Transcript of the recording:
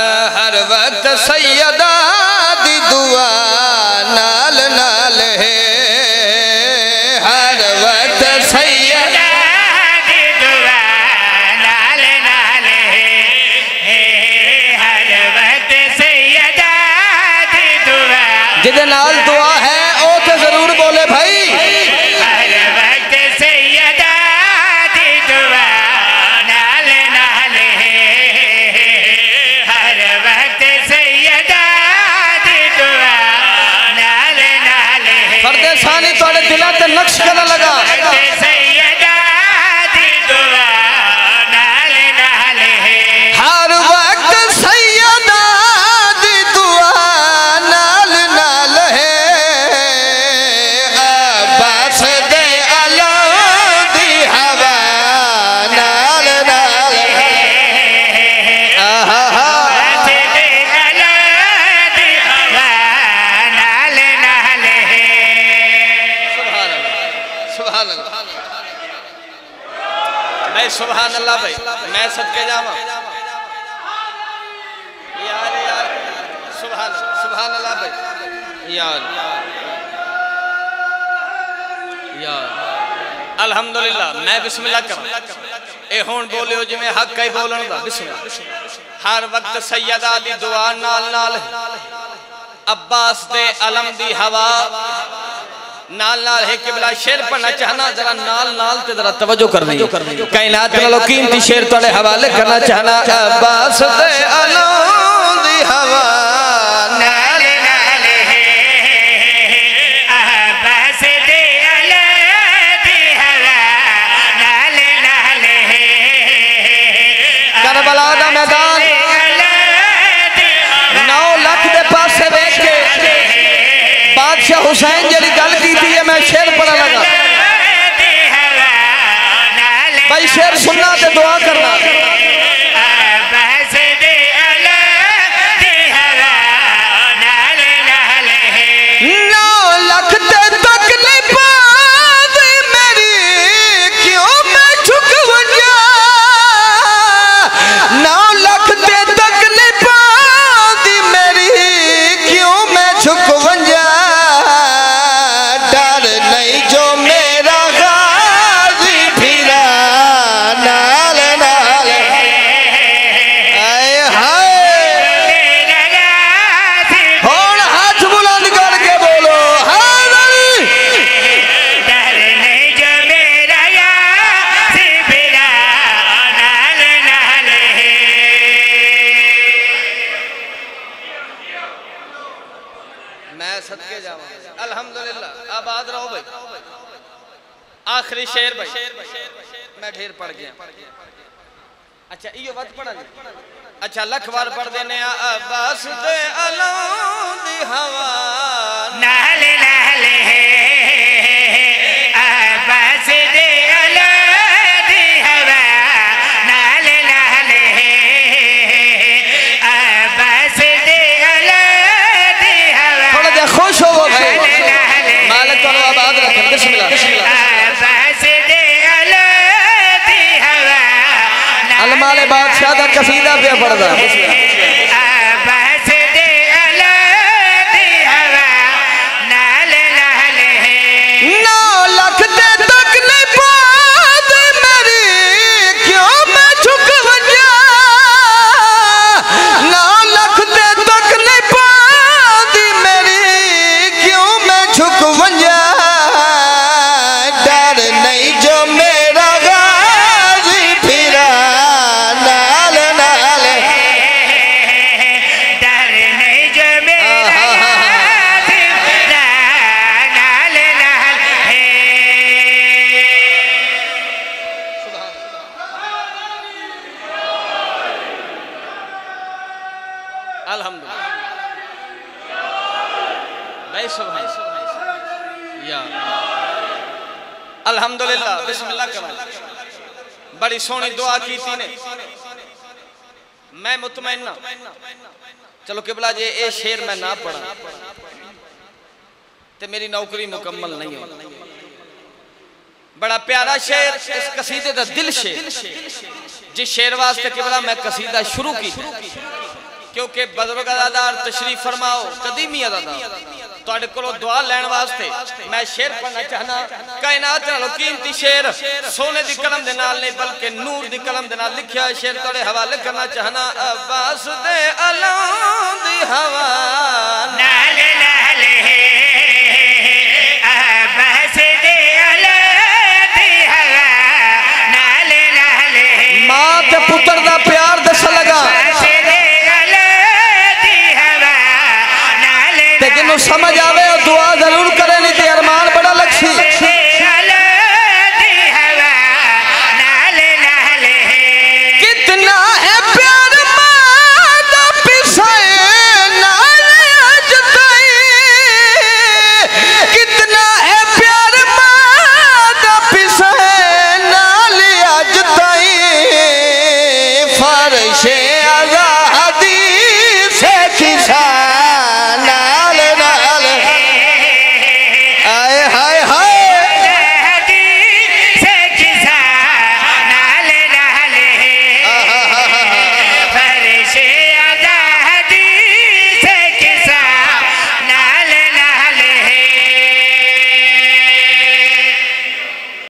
हर वक्त सैयदा दी दुआ नाल नाल है, हर वक्त सैयदा दी दुआ नाल नाल है, हर वक्त सैयदा दी दुआ। जिदे नाल दुआ है ओ तो जरूर बोले भाई। हर वक्त सैयदा दी दुआ नाल नाल है, हर वक्त सैयदा दी दुआ नाल नाल है। परदेसानी थोड़े दिलों ते नक्श करने लगा। सैयदा दी दुआ नाल नाल है, हर वक्त सैयदा दी दुआ नाल नाल है, अब्बास दे अलम दी हवा नाल नाल है। आहा सुभान अल्लाह भाई, मैं सदके जावा यार यार। सुभान सुभान अल्लाह भाई यार यार। अल्हम्दुलिल्लाह। मैं बिस्मिल्लाह कर ए हुण बोलियो जिवें हक ही बोलन दा। बिस्मिल्लाह। हर वक्त सैयदा दी दुआ नाल नाल, अब्बास दे अलम दी हवा नाल नाल है। किबला शेर पढ़ना चाहना, जरा नाल नाल ते जरा तवज्जो करनी। कायनात नालों कीमती शेर तुहाडे हवाले करना चाहना। अब्बास दे अलम दी हवा नाल नाल है, अब्बास दे अलम दी हवा नाल नाल है, करबला दा मैदान 9 लाख दे पासे देख के बादशाह हुसैन जी गल की थी, मैं शेर पढ़ा लगा भाई। शेर सुनना ते दुआ करना। अल्हम्दुलिल्लाह। आबाद रहो भाई। आखिरी शेर भाई, मैं ढेर पढ़ गया। अच्छा इयो वत पढ़ा। अच्छा लख बार पढ़ देने। अब्बास दे अलम दी हवा नाल नाल है, अब्बास दे अलम दी हवा नाल नाल है, अब्बास दे अलम दी हवा। थोड़ा जा खुश हो भाई, मालिक तो आबाद रखे। बिस्मिल्लाह। अलमाले बादशाह दा कसीदा पे पढ़दा। अल्हम्दुलिल्लाह। बिस्मिल्लाह कर। बड़ी सोहनी दुआ की थी ने, मैं मुतमईन। चलो किबला जे ए शेर मैं ना पढ़ा तो मेरी नौकरी मुकम्मल नहीं हो। बड़ा प्यारा शेर, इस कसीदे का दिल शेर, जिस शेर वास्ते किबला मैं कसीदा शुरू की क्योंकि बुजुर्गदार तशरीफ फरमाओ कदीमी अदा तुहाडे कोलों दुआ लैण वास्ते मैं शेर पढ़ना चाहना। कायनात नालों कीमती शेर सोने दी कलम दे नाल नहीं बल्कि नूर दी कलम दे नाल लिखिया शेर तुहाडे हवाले करना चाहना। अब्बास दे अलां दी हवा नाल नाल अब्बास दे अलां दी हवा नाल नाल मां ते पुत्र दा प्यार दस लगा जिन्हों समझ आवे और दुआ जरूर करे नहीं तो अरमान बड़ा लक्ष्मी कितना है प्यार मादा पिसाए नाल अजताई कितना है प्यार मादा पिसाए नाल अजताई फर्शे आज़ादी से किसा